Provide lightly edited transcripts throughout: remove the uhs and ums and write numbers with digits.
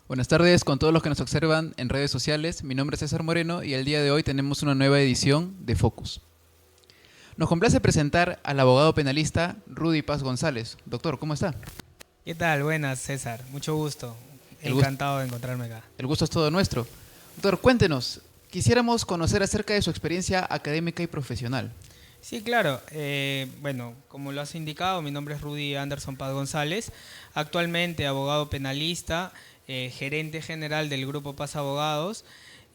Buenas tardes con todos los que nos observan en redes sociales. Mi nombre es César Moreno y el día de hoy tenemos una nueva edición de Focus. Nos complace presentar al abogado penalista Rudy Paz González. Doctor, ¿cómo está? ¿Qué tal? Buenas, César. Mucho gusto. El gusto, Encantado de encontrarme acá. el gusto es todo nuestro. Doctor, cuéntenos. Quisiéramos conocer acerca de su experiencia académica y profesional. Sí, claro. Bueno, como lo has indicado, mi nombre es Rudy Anderson Paz González. Actualmente abogado penalista, gerente general del Grupo Paz Abogados.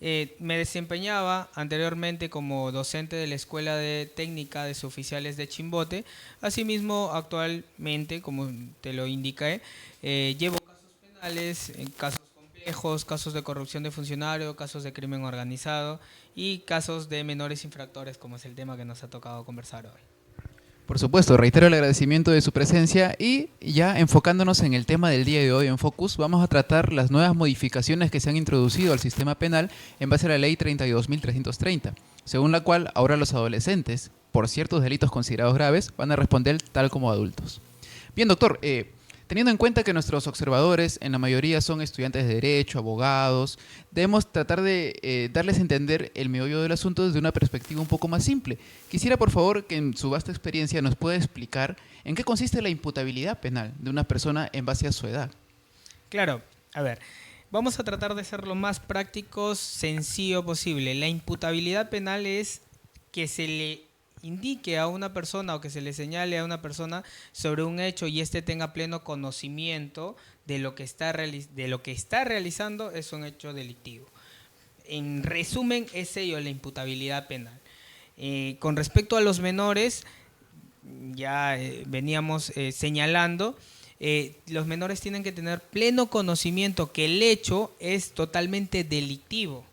Me desempeñaba anteriormente como docente de la Escuela de Técnica de Suboficiales de Chimbote. Asimismo, actualmente, como te lo indiqué, llevo casos penales, casos complejos, casos de corrupción de funcionario, casos de crimen organizado y casos de menores infractores, como es el tema que nos ha tocado conversar hoy. Por supuesto, reitero el agradecimiento de su presencia y ya enfocándonos en el tema del día de hoy en Focus, vamos a tratar las nuevas modificaciones que se han introducido al sistema penal en base a la ley 32.330, según la cual ahora los adolescentes, por ciertos delitos considerados graves, van a responder tal como adultos. Bien, doctor, teniendo en cuenta que nuestros observadores en la mayoría son estudiantes de Derecho, abogados, debemos tratar de darles a entender el meollo del asunto desde una perspectiva un poco más simple. Quisiera, por favor, que en su vasta experiencia nos pueda explicar en qué consiste la imputabilidad penal de una persona en base a su edad. Claro, a ver, vamos a tratar de ser lo más prácticos, sencillo posible. La imputabilidad penal es que se le indique a una persona o que se le señale a una persona sobre un hecho y éste tenga pleno conocimiento de lo que está realizando es un hecho delictivo. En resumen, es ello la imputabilidad penal. Con respecto a los menores, ya veníamos señalando, los menores tienen que tener pleno conocimiento que el hecho es totalmente delictivo.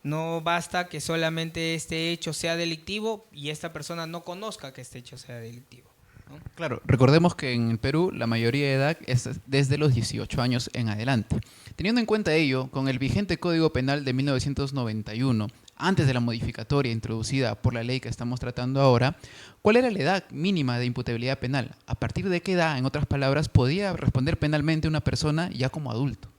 No basta que solamente este hecho sea delictivo y esta persona no conozca que este hecho sea delictivo, ¿no? Claro, recordemos que en el Perú la mayoría de edad es desde los 18 años en adelante. Teniendo en cuenta ello, con el vigente Código Penal de 1991, antes de la modificatoria introducida por la ley que estamos tratando ahora, ¿cuál era la edad mínima de imputabilidad penal? ¿A partir de qué edad, en otras palabras, podía responder penalmente una persona ya como adulto?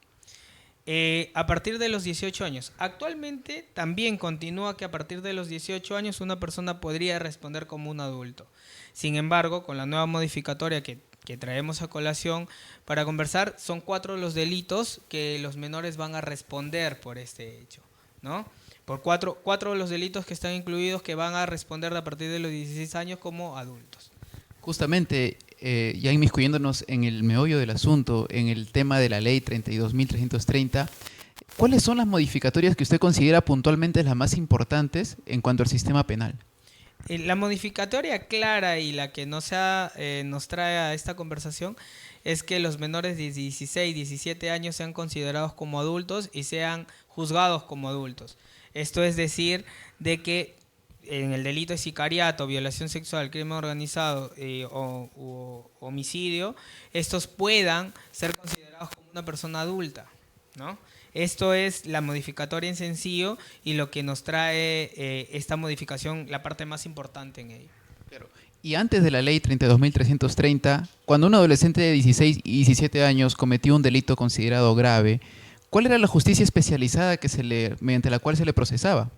A partir de los 18 años. Actualmente también continúa que a partir de los 18 años una persona podría responder como un adulto. Sin embargo, con la nueva modificatoria que traemos a colación para conversar, son 4 los delitos que los menores van a responder por este hecho, ¿no? Por cuatro de los delitos que están incluidos que van a responder a partir de los 16 años como adultos. Justamente, ya inmiscuyéndonos en el meollo del asunto, en el tema de la ley 32.330, ¿cuáles son las modificatorias que usted considera puntualmente las más importantes en cuanto al sistema penal? La modificatoria clara y la que nos trae a esta conversación es que los menores de 16, 17 años sean considerados como adultos y sean juzgados como adultos. Esto es decir, de que en el delito de sicariato, violación sexual, crimen organizado o homicidio, estos puedan ser considerados como una persona adulta, ¿no? Esto es la modificatoria en sencillo y lo que nos trae esta modificación, la parte más importante en ello. Claro. Y antes de la ley 32.330, cuando un adolescente de 16 y 17 años cometió un delito considerado grave, ¿cuál era la justicia especializada mediante la cual se le procesaba?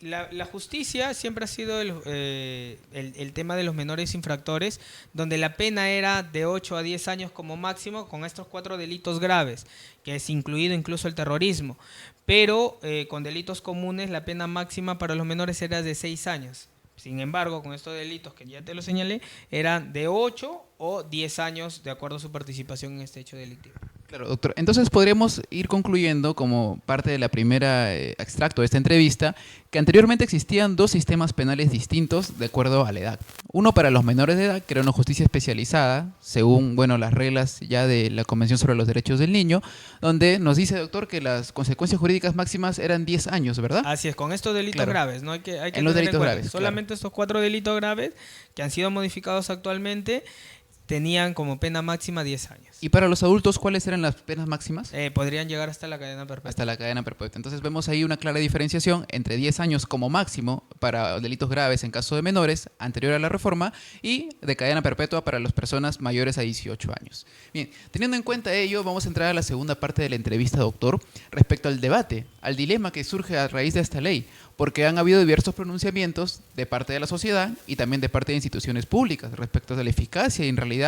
La justicia siempre ha sido el tema de los menores infractores, donde la pena era de 8 a 10 años como máximo con estos 4 delitos graves, que es incluido incluso el terrorismo. Pero con delitos comunes la pena máxima para los menores era de 6 años. Sin embargo, con estos delitos que ya te lo señalé, eran de 8 o 10 años de acuerdo a su participación en este hecho delictivo. Claro, doctor. Entonces podríamos ir concluyendo como parte de la primera extracto de esta entrevista que anteriormente existían 2 sistemas penales distintos de acuerdo a la edad. Uno para los menores de edad, que era una justicia especializada, según las reglas ya de la Convención sobre los Derechos del Niño, donde nos dice, doctor, que las consecuencias jurídicas máximas eran 10 años, ¿verdad? Así es, con estos delitos graves, ¿no? Hay que en los tener en delitos cuenta. graves, Solamente estos 4 delitos graves que han sido modificados actualmente tenían como pena máxima 10 años. ¿Y para los adultos cuáles eran las penas máximas? Podrían llegar hasta la cadena perpetua. Hasta la cadena perpetua. Entonces vemos ahí una clara diferenciación entre 10 años como máximo para delitos graves en caso de menores, anterior a la reforma, y de cadena perpetua para las personas mayores a 18 años. Bien, teniendo en cuenta ello, vamos a entrar a la segunda parte de la entrevista, doctor, respecto al debate, al dilema que surge a raíz de esta ley, porque han habido diversos pronunciamientos de parte de la sociedad y también de parte de instituciones públicas respecto a la eficacia y en realidad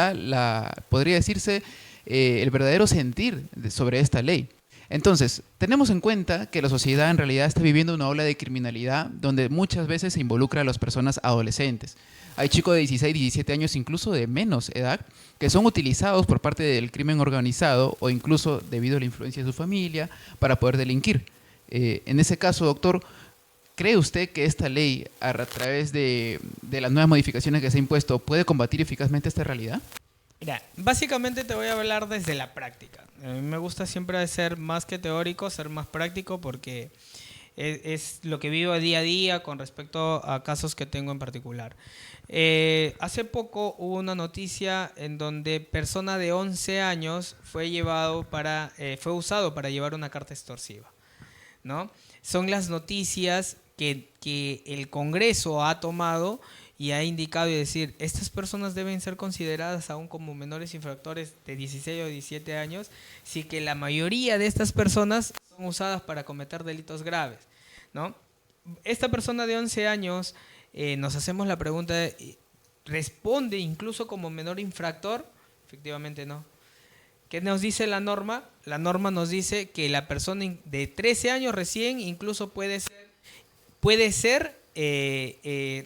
podría decirse el verdadero sentir sobre esta ley. Entonces, tenemos en cuenta que la sociedad en realidad está viviendo una ola de criminalidad donde muchas veces se involucra a las personas adolescentes. Hay chicos de 16, 17 años, incluso de menos edad, que son utilizados por parte del crimen organizado o incluso debido a la influencia de su familia para poder delinquir. En ese caso, doctor, ¿cree usted que esta ley, a través de las nuevas modificaciones que se ha impuesto, puede combatir eficazmente esta realidad? Mira, básicamente te voy a hablar desde la práctica. A mí me gusta siempre ser más que teórico, ser más práctico porque es lo que vivo día a día con respecto a casos que tengo en particular. Hace poco hubo una noticia en donde persona de 11 años fue usado para llevar una carta extorsiva, ¿no? Son las noticias que el Congreso ha tomado y ha indicado y decir, estas personas deben ser consideradas aún como menores infractores de 16 o 17 años, sí que la mayoría de estas personas son usadas para cometer delitos graves, ¿no? Esta persona de 11 años, nos hacemos la pregunta, ¿responde incluso como menor infractor? Efectivamente no. ¿Qué nos dice la norma? La norma nos dice que la persona de 13 años recién incluso puede ser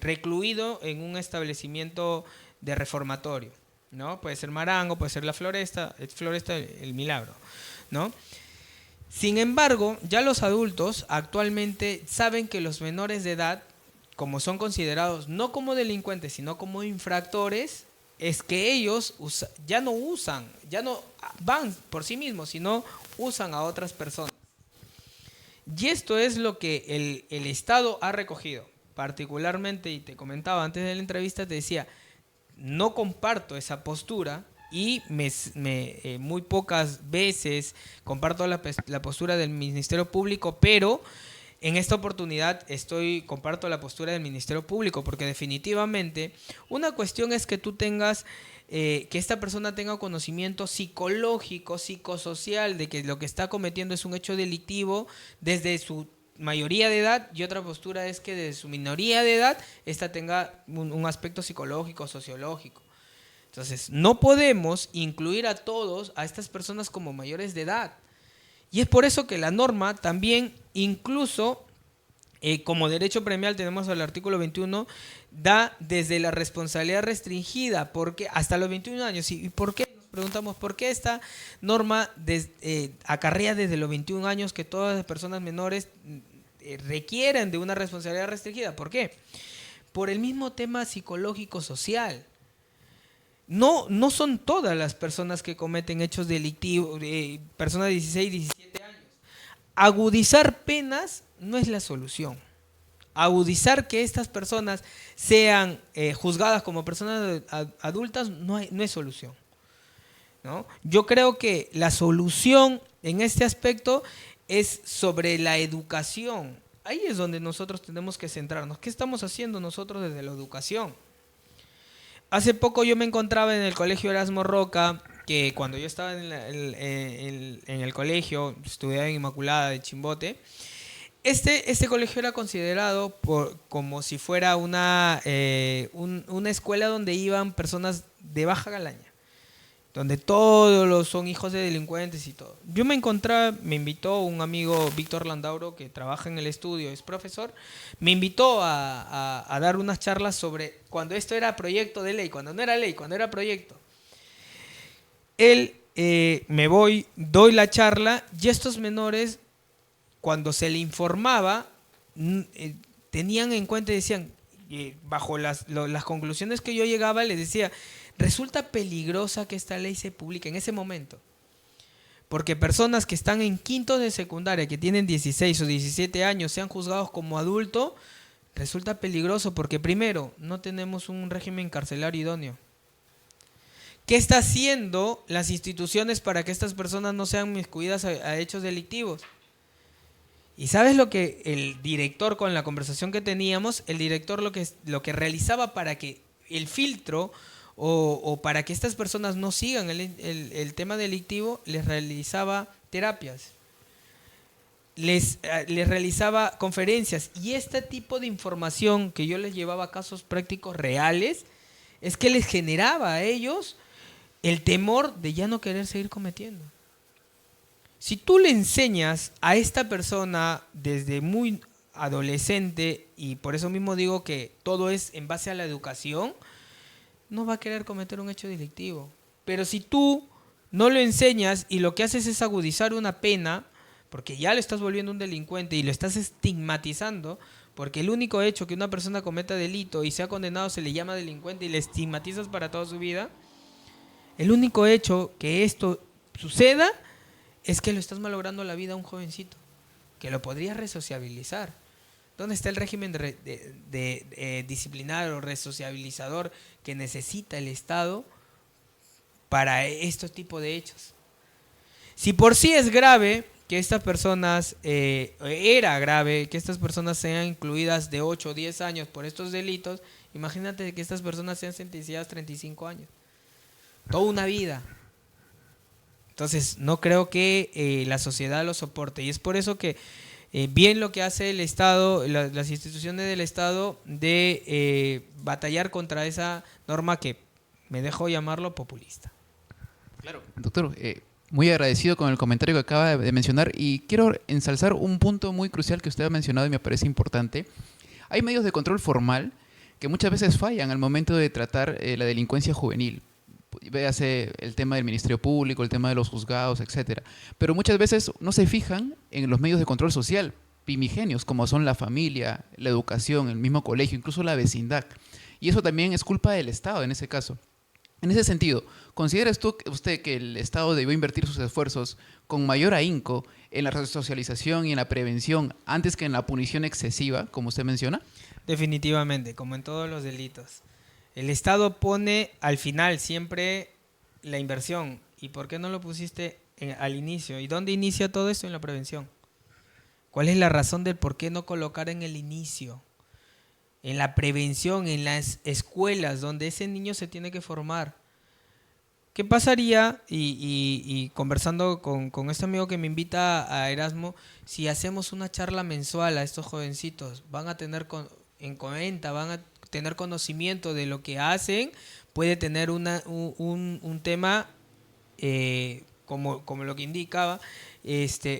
recluido en un establecimiento de reformatorio, ¿no? Puede ser Marango, puede ser la Floresta el Milagro, ¿no? Sin embargo, ya los adultos actualmente saben que los menores de edad, como son considerados no como delincuentes, sino como infractores, es que ellos ya no van por sí mismos, sino usan a otras personas. Y esto es lo que el Estado ha recogido. Particularmente, y te comentaba antes de la entrevista, te decía, no comparto esa postura y muy pocas veces comparto la postura del Ministerio Público, pero en esta oportunidad comparto la postura del Ministerio Público, porque definitivamente una cuestión es que tú tengas, que esta persona tenga conocimiento psicológico, psicosocial, de que lo que está cometiendo es un hecho delictivo desde su mayoría de edad, y otra postura es que desde su minoría de edad esta tenga un aspecto psicológico, sociológico. Entonces, no podemos incluir a estas personas como mayores de edad. Y es por eso que la norma también, incluso como derecho premial tenemos el artículo 21, da desde la responsabilidad restringida, porque hasta los 21 años. ¿Y por qué? Nos preguntamos, ¿por qué esta norma acarrea desde los 21 años que todas las personas menores requieren de una responsabilidad restringida? ¿Por qué? Por el mismo tema psicológico-social. No son todas las personas que cometen hechos delictivos, personas de 16, 17 años. Agudizar penas no es la solución. Agudizar que estas personas sean juzgadas como personas adultas no es solución, ¿no? Yo creo que la solución en este aspecto es sobre la educación. Ahí es donde nosotros tenemos que centrarnos. ¿Qué estamos haciendo nosotros desde la educación? Hace poco yo me encontraba en el colegio Erasmo Roca, que cuando yo estaba en el colegio, estudiaba en Inmaculada de Chimbote. Este colegio era considerado como si fuera una escuela donde iban personas de baja calaña, donde todos son hijos de delincuentes y todo. Yo me invitó un amigo, Víctor Landauro, que trabaja en el estudio, es profesor, me invitó a dar unas charlas sobre cuando esto era proyecto de ley, cuando no era ley, cuando era proyecto. Él, doy la charla y estos menores, cuando se le informaba, tenían en cuenta y decían, bajo las conclusiones que yo llegaba, les decía, resulta peligrosa que esta ley se publique en ese momento. Porque personas que están en quinto de secundaria, que tienen 16 o 17 años, sean juzgados como adultos, resulta peligroso porque primero, no tenemos un régimen carcelario idóneo. ¿Qué está haciendo las instituciones para que estas personas no sean inmiscuidas a hechos delictivos? Y ¿sabes lo que el director, con la conversación que teníamos, el director lo que realizaba para que el filtro o para que estas personas no sigan el tema delictivo, les realizaba terapias, les realizaba conferencias? Y este tipo de información que yo les llevaba a casos prácticos reales, es que les generaba a ellos el temor de ya no querer seguir cometiendo. Si tú le enseñas a esta persona desde muy adolescente, y por eso mismo digo que todo es en base a la educación, no va a querer cometer un hecho delictivo. Pero si tú no lo enseñas y lo que haces es agudizar una pena, porque ya lo estás volviendo un delincuente y lo estás estigmatizando, porque el único hecho que una persona cometa delito y sea condenado se le llama delincuente y le estigmatizas para toda su vida, el único hecho que esto suceda es que lo estás malogrando la vida a un jovencito, que lo podrías resociabilizar. ¿Dónde está el régimen de disciplinario o resociabilizador que necesita el Estado para estos tipos de hechos? Si por sí es grave que estas personas, era grave que estas personas sean incluidas de 8 o 10 años por estos delitos, imagínate que estas personas sean sentenciadas 35 años. Toda una vida. Entonces, no creo que la sociedad lo soporte. Y es por eso que bien lo que hace el Estado, las instituciones del Estado, de batallar contra esa norma que me dejó llamarlo populista. Claro, doctor, muy agradecido con el comentario que acaba de mencionar y quiero ensalzar un punto muy crucial que usted ha mencionado y me parece importante. Hay medios de control formal que muchas veces fallan al momento de tratar la delincuencia juvenil. Véase el tema del Ministerio Público, el tema de los juzgados, etcétera. Pero muchas veces no se fijan en los medios de control social primigenios, como son la familia, la educación, el mismo colegio, incluso la vecindad. Y eso también es culpa del Estado en ese caso. En ese sentido, ¿considera usted que el Estado debió invertir sus esfuerzos con mayor ahínco en la resocialización y en la prevención antes que en la punición excesiva, como usted menciona? Definitivamente, como en todos los delitos. El Estado pone al final siempre la inversión. ¿Y por qué no lo pusiste al inicio? ¿Y dónde inicia todo esto? En la prevención. ¿Cuál es la razón del por qué no colocar en el inicio? En la prevención, en las escuelas donde ese niño se tiene que formar. ¿Qué pasaría, y conversando con este amigo que me invita a Erasmo, si hacemos una charla mensual a estos jovencitos? Van a tener en cuenta, van a tener conocimiento de lo que hacen, puede tener un tema, como lo que indicaba,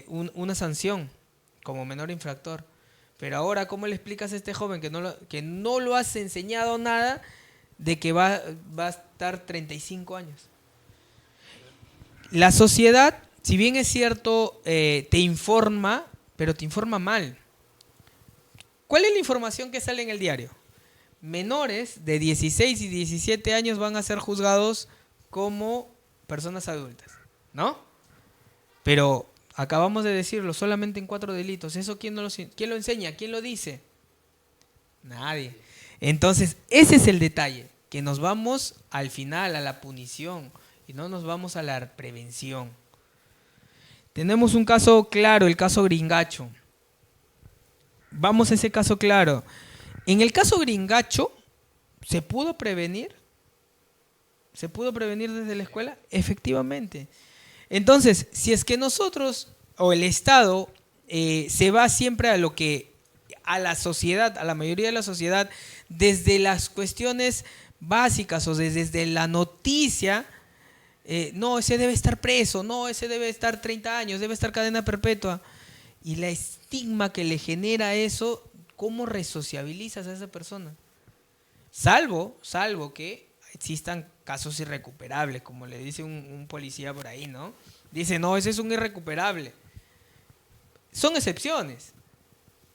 una sanción como menor infractor. Pero ahora, ¿cómo le explicas a este joven que no lo has enseñado nada de que va a estar 35 años? La sociedad, si bien es cierto, te informa, pero te informa mal. ¿Cuál es la información que sale en el diario? Menores de 16 y 17 años van a ser juzgados como personas adultas, ¿no? Pero acabamos de decirlo, solamente en 4 delitos. ¿Eso quién lo enseña? ¿Quién lo dice? Nadie. Entonces, ese es el detalle, que nos vamos al final a la punición y no nos vamos a la prevención. Tenemos un caso claro, el caso Gringacho. Vamos a ese caso claro. En el caso Gringacho, ¿se pudo prevenir? ¿Se pudo prevenir desde la escuela? Efectivamente. Entonces, si es que nosotros o el Estado se va siempre a la sociedad, a la mayoría de la sociedad, desde las cuestiones básicas o desde la noticia, no, ese debe estar preso, no, ese debe estar 30 años, debe estar cadena perpetua. Y la estigma que le genera eso, ¿cómo resociabilizas a esa persona? Salvo que existan casos irrecuperables, como le dice un policía por ahí, ¿no? Dice, no, ese es un irrecuperable. Son excepciones,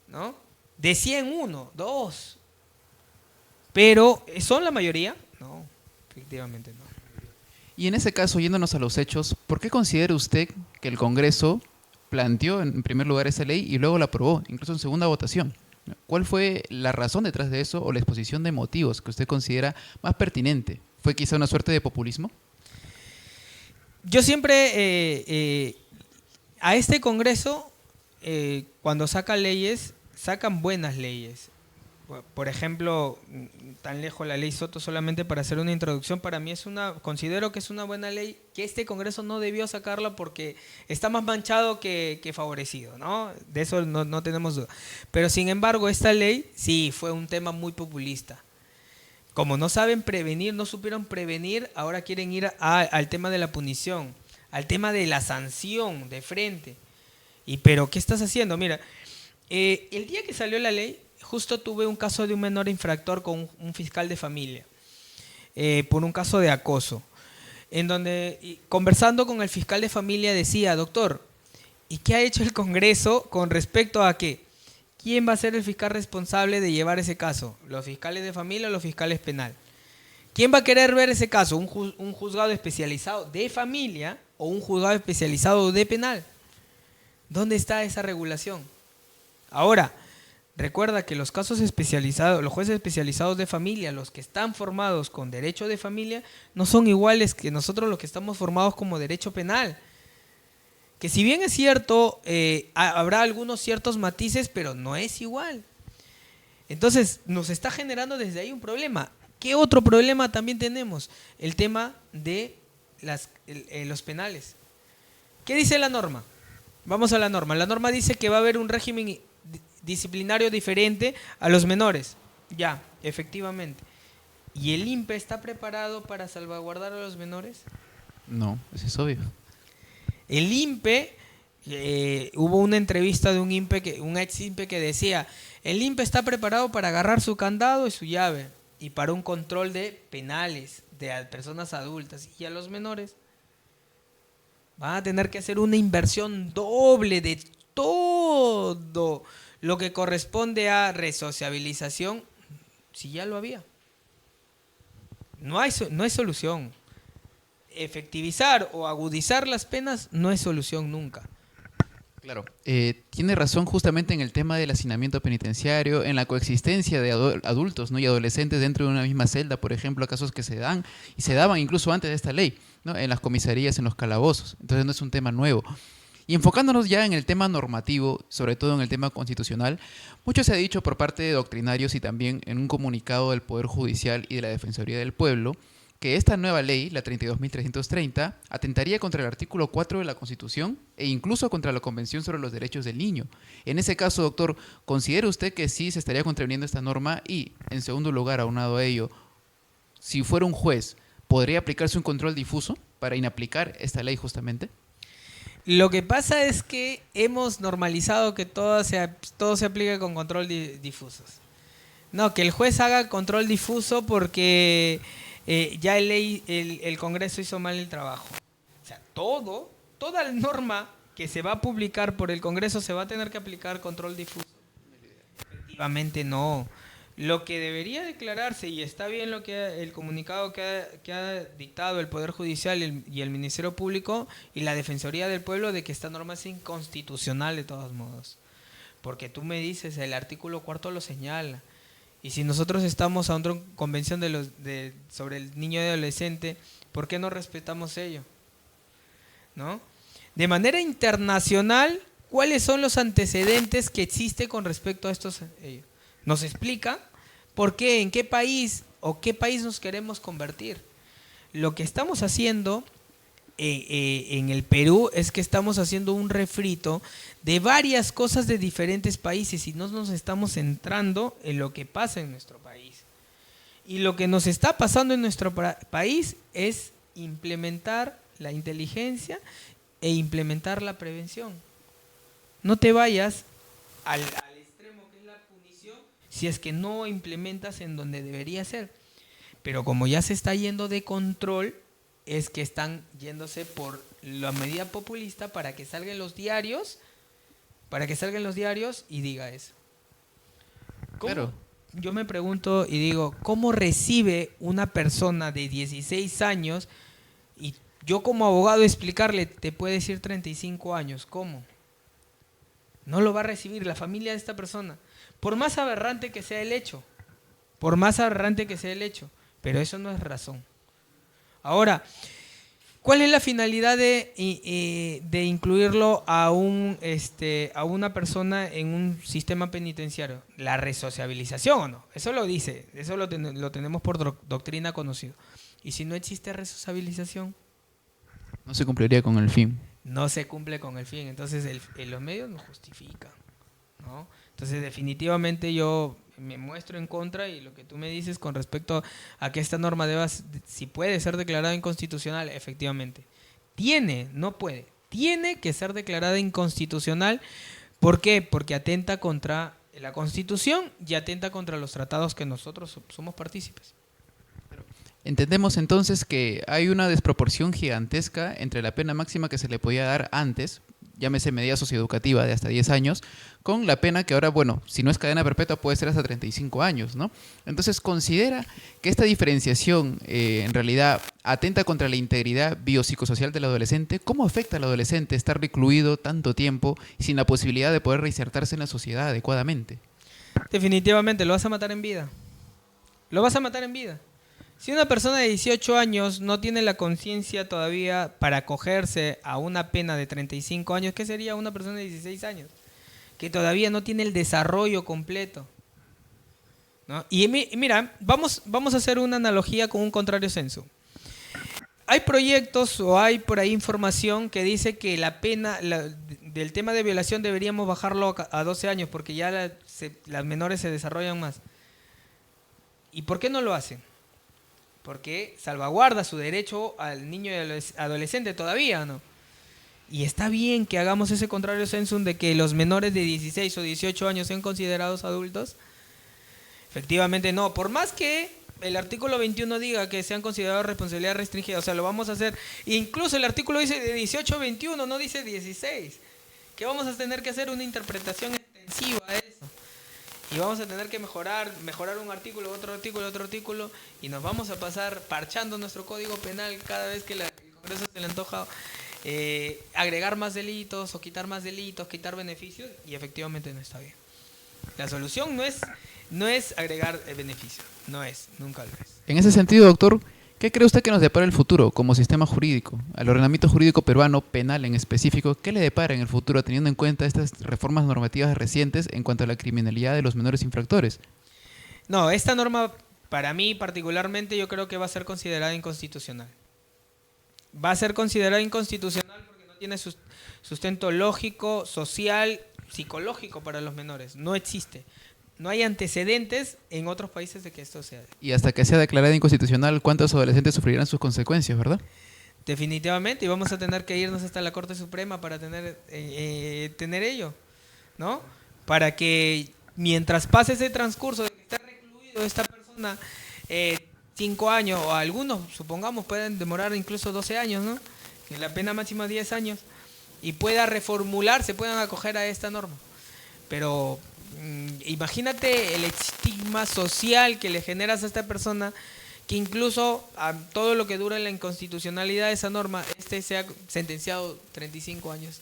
¿no? De 100, 1, 2. Pero, ¿son la mayoría? No, efectivamente no. Y en ese caso, yéndonos a los hechos, ¿por qué considera usted que el Congreso planteó en primer lugar esa ley y luego la aprobó, incluso en segunda votación? ¿Cuál fue la razón detrás de eso o la exposición de motivos que usted considera más pertinente? ¿Fue quizá una suerte de populismo? Yo siempre, a este Congreso, cuando saca leyes, sacan buenas leyes. Por ejemplo, tan lejos la ley Soto, solamente para hacer una introducción, para mí considero que es una buena ley, que este Congreso no debió sacarla porque está más manchado que favorecido, ¿no? De eso no tenemos duda. Pero sin embargo, esta ley sí fue un tema muy populista. Como no saben prevenir, no supieron prevenir, ahora quieren ir al tema de la punición, al tema de la sanción de frente. Pero ¿qué estás haciendo? Mira, el día que salió la ley, justo tuve un caso de un menor infractor con un fiscal de familia, por un caso de acoso, en donde conversando con el fiscal de familia decía, doctor, ¿y qué ha hecho el Congreso con respecto a que quién va a ser el fiscal responsable de llevar ese caso? ¿Los fiscales de familia o los fiscales penal? ¿Quién va a querer ver ese caso? ¿Un juzgado especializado de familia o un juzgado especializado de penal? ¿Dónde está esa regulación? Ahora, recuerda que los casos especializados, los jueces especializados de familia, los que están formados con derecho de familia, no son iguales que nosotros los que estamos formados como derecho penal. Que si bien es cierto, habrá algunos ciertos matices, pero no es igual. Entonces, nos está generando desde ahí un problema. ¿Qué otro problema también tenemos? El tema de los penales. ¿Qué dice la norma? Vamos a la norma. La norma dice que va a haber un régimen disciplinario diferente a los menores. Ya, efectivamente. ¿Y el INPE está preparado para salvaguardar a los menores? No, eso es obvio. El INPE, hubo una entrevista de un ex INPE que decía, el INPE está preparado para agarrar su candado y su llave y para un control de penales, de personas adultas, y a los menores van a tener que hacer una inversión doble de todo lo que corresponde a resociabilización, si ya lo había. No hay solución. Efectivizar o agudizar las penas no es solución nunca. Claro, tiene razón justamente en el tema del hacinamiento penitenciario, en la coexistencia de adultos, ¿no?, y adolescentes dentro de una misma celda, por ejemplo, casos que se dan y se daban incluso antes de esta ley, ¿no?, en las comisarías, en los calabozos. Entonces no es un tema nuevo. Y enfocándonos ya en el tema normativo, sobre todo en el tema constitucional, mucho se ha dicho por parte de doctrinarios y también en un comunicado del Poder Judicial y de la Defensoría del Pueblo, que esta nueva ley, la 32.330, atentaría contra el artículo 4 de la Constitución e incluso contra la Convención sobre los Derechos del Niño. En ese caso, doctor, ¿considera usted que sí se estaría contraviniendo esta norma? Y, en segundo lugar, aunado a ello, si fuera un juez, ¿podría aplicarse un control difuso para inaplicar esta ley justamente? Lo que pasa es que hemos normalizado que todo se aplica con control difusos. No, que el juez haga control difuso porque ya el Congreso hizo mal el trabajo. O sea, toda norma que se va a publicar por el Congreso se va a tener que aplicar control difuso. Efectivamente no. Lo que debería declararse, y está bien el comunicado que ha dictado el Poder Judicial y el Ministerio Público y la Defensoría del Pueblo, de que esta norma es inconstitucional de todos modos. Porque tú me dices, el artículo 4 lo señala. Y si nosotros estamos a una convención sobre el niño y adolescente, ¿por qué no respetamos ello? ¿No? De manera internacional, ¿cuáles son los antecedentes que existen con respecto a estos ellos? Nos explica por qué, en qué país o qué país nos queremos convertir. Lo que estamos haciendo en el Perú es que estamos haciendo un refrito de varias cosas de diferentes países y no nos estamos centrando en lo que pasa en nuestro país. Y lo que nos está pasando en nuestro país es implementar la inteligencia e implementar la prevención. No te vayas al extremo que es la punición si es que no implementas en donde debería ser. Pero como ya se está yendo de control, es que están yéndose por la medida populista para que salgan los diarios, y diga eso. Claro. Yo me pregunto y digo, ¿cómo recibe una persona de 16 años y yo como abogado explicarle, te puede decir 35 años, ¿cómo? No lo va a recibir la familia de esta persona, por más aberrante que sea el hecho, pero eso no es razón. Ahora, ¿Cuál es la finalidad de incluirlo a una persona en un sistema penitenciario? ¿La resociabilización o no? Eso lo dice, eso lo tenemos por doctrina conocido. ¿Y si no existe resociabilización? No se cumpliría con el fin. No se cumple con el fin. Entonces los medios no justifican, ¿no? Entonces definitivamente yo me muestro en contra, y lo que tú me dices con respecto a que esta norma si puede ser declarada inconstitucional, efectivamente. No puede. Tiene que ser declarada inconstitucional. ¿Por qué? Porque atenta contra la Constitución y atenta contra los tratados que nosotros somos partícipes. Entendemos entonces que hay una desproporción gigantesca entre la pena máxima que se le podía dar antes, llámese medida socioeducativa de hasta 10 años, con la pena que ahora, bueno, si no es cadena perpetua puede ser hasta 35 años, ¿no? Entonces, ¿considera que esta diferenciación en realidad atenta contra la integridad biopsicosocial del adolescente? ¿Cómo afecta al adolescente estar recluido tanto tiempo sin la posibilidad de poder reinsertarse en la sociedad adecuadamente? Definitivamente, lo vas a matar en vida. Lo vas a matar en vida. Si una persona de 18 años no tiene la conciencia todavía para acogerse a una pena de 35 años, ¿qué sería una persona de 16 años? Que todavía no tiene el desarrollo completo, ¿no? Y mira, vamos a hacer una analogía con un contrario sensu. Hay proyectos o hay por ahí información que dice que la pena del tema de violación deberíamos bajarlo a 12 años porque ya las menores se desarrollan más. ¿Y por qué no lo hacen? Porque salvaguarda su derecho al niño y al adolescente todavía, ¿no? Y está bien que hagamos ese contrario sensum de que los menores de 16 o 18 años sean considerados adultos. Efectivamente no, por más que el artículo 21 diga que sean considerados responsabilidad restringida, o sea, lo vamos a hacer. Incluso el artículo dice de 18 a 21, no dice 16. Que vamos a tener que hacer una interpretación extensiva a eso. Y vamos a tener que mejorar un artículo, otro artículo, y nos vamos a pasar parchando nuestro código penal cada vez que el Congreso se le antoja agregar más delitos o quitar más delitos, quitar beneficios, y efectivamente no está bien. La solución no es agregar beneficios, nunca lo es. En ese sentido, doctor, ¿qué cree usted que nos depara el futuro como sistema jurídico? Al ordenamiento jurídico peruano, penal en específico, ¿qué le depara en el futuro teniendo en cuenta estas reformas normativas recientes en cuanto a la criminalidad de los menores infractores? No, esta norma, para mí particularmente, yo creo que va a ser considerada inconstitucional. Va a ser considerada inconstitucional porque no tiene sustento lógico, social, psicológico para los menores. No existe. No hay antecedentes en otros países de que esto sea. Y hasta que sea declarada inconstitucional, ¿cuántos adolescentes sufrirán sus consecuencias, verdad? Definitivamente, y vamos a tener que irnos hasta la Corte Suprema para tener ello, ¿no? Para que mientras pase ese transcurso de que está recluido esta persona 5 años, o algunos, supongamos, pueden demorar incluso 12 años, ¿no? Que la pena máxima 10 años, y pueda reformularse, puedan acoger a esta norma. Pero imagínate el estigma social que le generas a esta persona, que incluso a todo lo que dura la inconstitucionalidad de esa norma, sea sentenciado 35 años.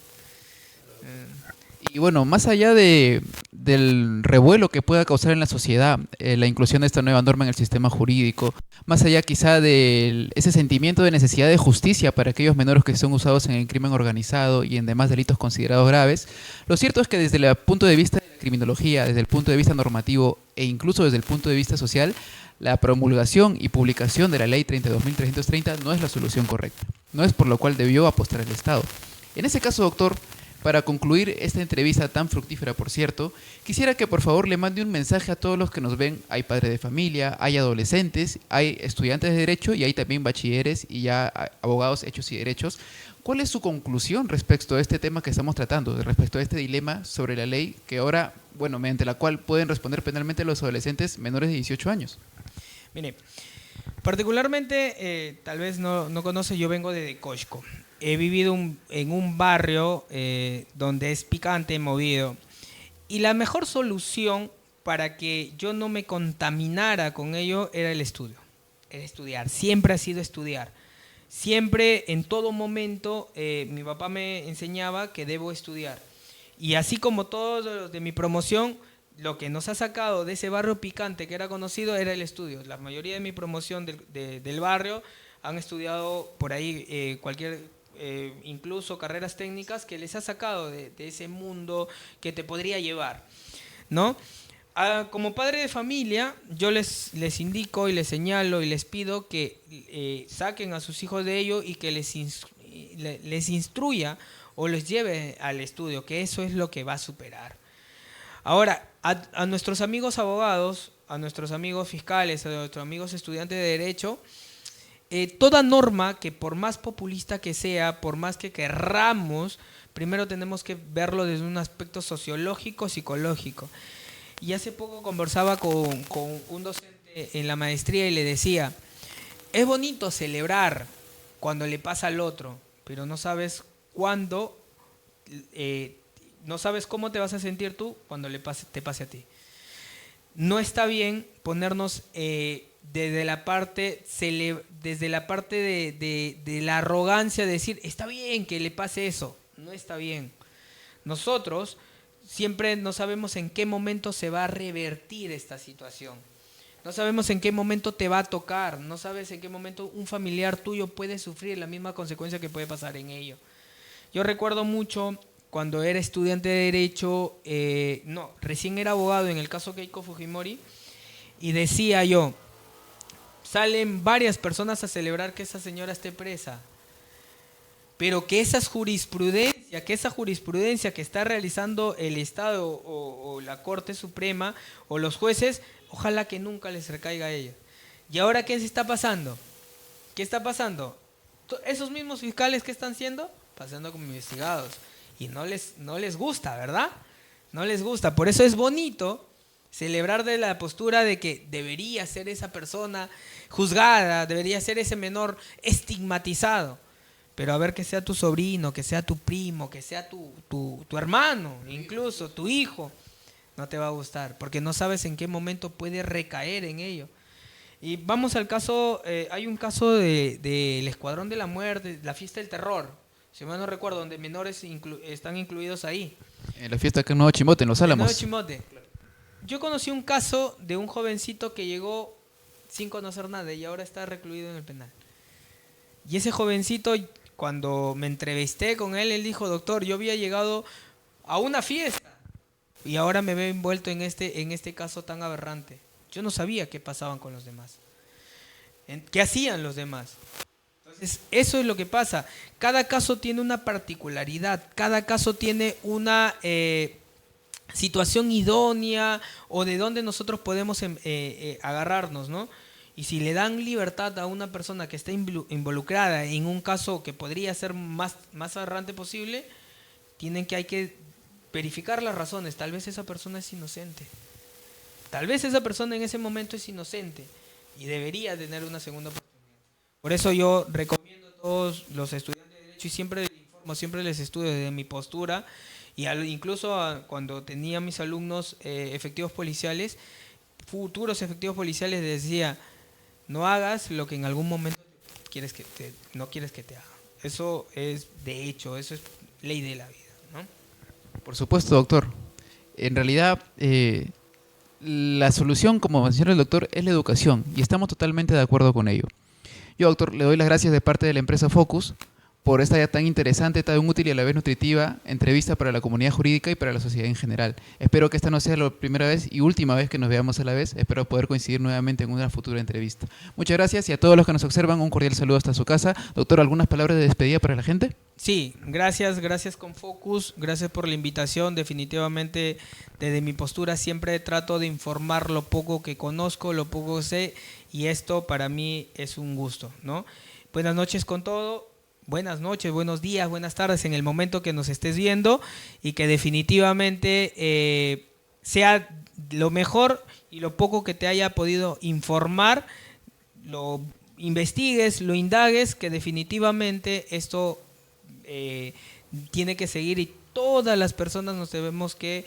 Y bueno, más allá del revuelo que pueda causar en la sociedad la inclusión de esta nueva norma en el sistema jurídico, más allá quizá de ese sentimiento de necesidad de justicia para aquellos menores que son usados en el crimen organizado y en demás delitos considerados graves, lo cierto es que desde el punto de vista de la criminología, desde el punto de vista normativo e incluso desde el punto de vista social, la promulgación y publicación de la Ley 32.330 no es la solución correcta. No es por lo cual debió apostar el Estado. En ese caso, doctor, para concluir esta entrevista tan fructífera, por cierto, quisiera que por favor le mande un mensaje a todos los que nos ven. Hay padres de familia, hay adolescentes, hay estudiantes de Derecho y hay también bachilleres y ya abogados hechos y derechos. ¿Cuál es su conclusión respecto a este tema que estamos tratando, respecto a este dilema sobre la ley que ahora, bueno, mediante la cual pueden responder penalmente los adolescentes menores de 18 años? Mire, particularmente, tal vez no conoce, yo vengo de Coixco. He vivido en un barrio donde es picante, movido. Y la mejor solución para que yo no me contaminara con ello era el estudio. Era estudiar. Siempre ha sido estudiar. Siempre, en todo momento, mi papá me enseñaba que debo estudiar. Y así como todos los de mi promoción, lo que nos ha sacado de ese barrio picante que era conocido era el estudio. La mayoría de mi promoción del barrio han estudiado por ahí incluso carreras técnicas que les ha sacado de ese mundo que te podría llevar, ¿no? Como padre de familia, yo les indico y les señalo y les pido que saquen a sus hijos de ello y que les instruya o les lleve al estudio, que eso es lo que va a superar. Ahora, a nuestros amigos abogados, a nuestros amigos fiscales, a nuestros amigos estudiantes de Derecho, toda norma que por más populista que sea, por más que querramos, primero tenemos que verlo desde un aspecto sociológico, psicológico. Y hace poco conversaba con un docente en la maestría y le decía, es bonito celebrar cuando le pasa al otro, pero no sabes cuándo, no sabes cómo te vas a sentir tú cuando te pase a ti. No está bien ponernos desde la parte de la arrogancia, de decir, está bien que le pase eso. No está bien. Nosotros siempre no sabemos en qué momento se va a revertir esta situación. No sabemos en qué momento te va a tocar. No sabes en qué momento un familiar tuyo puede sufrir la misma consecuencia que puede pasar en ello. Yo recuerdo mucho cuando era estudiante de Derecho, recién era abogado en el caso Keiko Fujimori, y decía yo, salen varias personas a celebrar que esa señora esté presa, pero que esa jurisprudencia que está realizando el Estado o la Corte Suprema o los jueces, ojalá que nunca les recaiga a ellos. ¿Y ahora qué se está pasando? ¿Qué está pasando? Esos mismos fiscales que están pasando como investigados. Y no les gusta, ¿verdad? No les gusta. Por eso es bonito celebrar de la postura de que debería ser esa persona juzgada, debería ser ese menor estigmatizado. Pero a ver, que sea tu sobrino, que sea tu primo, que sea tu hermano, incluso tu hijo, no te va a gustar, porque no sabes en qué momento puede recaer en ello. Y vamos al caso, hay un caso del Escuadrón de la Muerte, la Fiesta del Terror, si mal no recuerdo, donde menores están incluidos ahí. En la fiesta que en Nuevo Chimote, en Los Álamos. Nuevo Chimote. Yo conocí un caso de un jovencito que llegó sin conocer nada y ahora está recluido en el penal. Y ese jovencito, cuando me entrevisté con él, él dijo, doctor, yo había llegado a una fiesta y ahora me veo envuelto en este caso tan aberrante. Yo no sabía qué pasaban con los demás, qué hacían los demás. Entonces, eso es lo que pasa. Cada caso tiene una particularidad, cada caso tiene una situación idónea o de donde nosotros podemos agarrarnos, ¿no? Y si le dan libertad a una persona que está involucrada en un caso que podría ser más aberrante posible, hay que verificar las razones. Tal vez esa persona es inocente. Tal vez esa persona en ese momento es inocente y debería tener una segunda oportunidad. Por eso yo recomiendo a todos los estudiantes de Derecho y siempre les informo, siempre les estudio desde mi postura y incluso cuando tenía mis alumnos efectivos policiales, futuros efectivos policiales, les decía, no hagas lo que en algún momento no quieres que te hagan. Eso es de hecho, eso es ley de la vida, ¿no? Por supuesto, doctor. En realidad, la solución, como menciona el doctor, es la educación y estamos totalmente de acuerdo con ello. Yo, doctor, le doy las gracias de parte de la empresa Focus por esta ya tan interesante, tan útil y a la vez nutritiva entrevista para la comunidad jurídica y para la sociedad en general. Espero que esta no sea la primera vez y última vez que nos veamos a la vez. Espero poder coincidir nuevamente en una futura entrevista. Muchas gracias y a todos los que nos observan un cordial saludo hasta su casa. Doctor, ¿algunas palabras de despedida para la gente? Sí, gracias con Focus, gracias por la invitación. Definitivamente desde mi postura siempre trato de informar lo poco que conozco, lo poco que sé, y esto para mí es un gusto, ¿no? Buenas noches con todo. Buenas noches, buenos días, buenas tardes en el momento que nos estés viendo y que definitivamente sea lo mejor y lo poco que te haya podido informar, lo investigues, lo indagues, que definitivamente esto tiene que seguir y todas las personas nos debemos que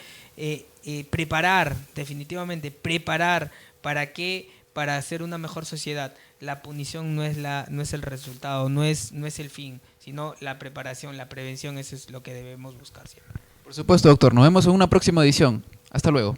preparar, definitivamente preparar para hacer una mejor sociedad. La punición no es el resultado, no es el fin, sino la preparación, la prevención, eso es lo que debemos buscar siempre. Por supuesto, doctor. Nos vemos en una próxima edición. Hasta luego.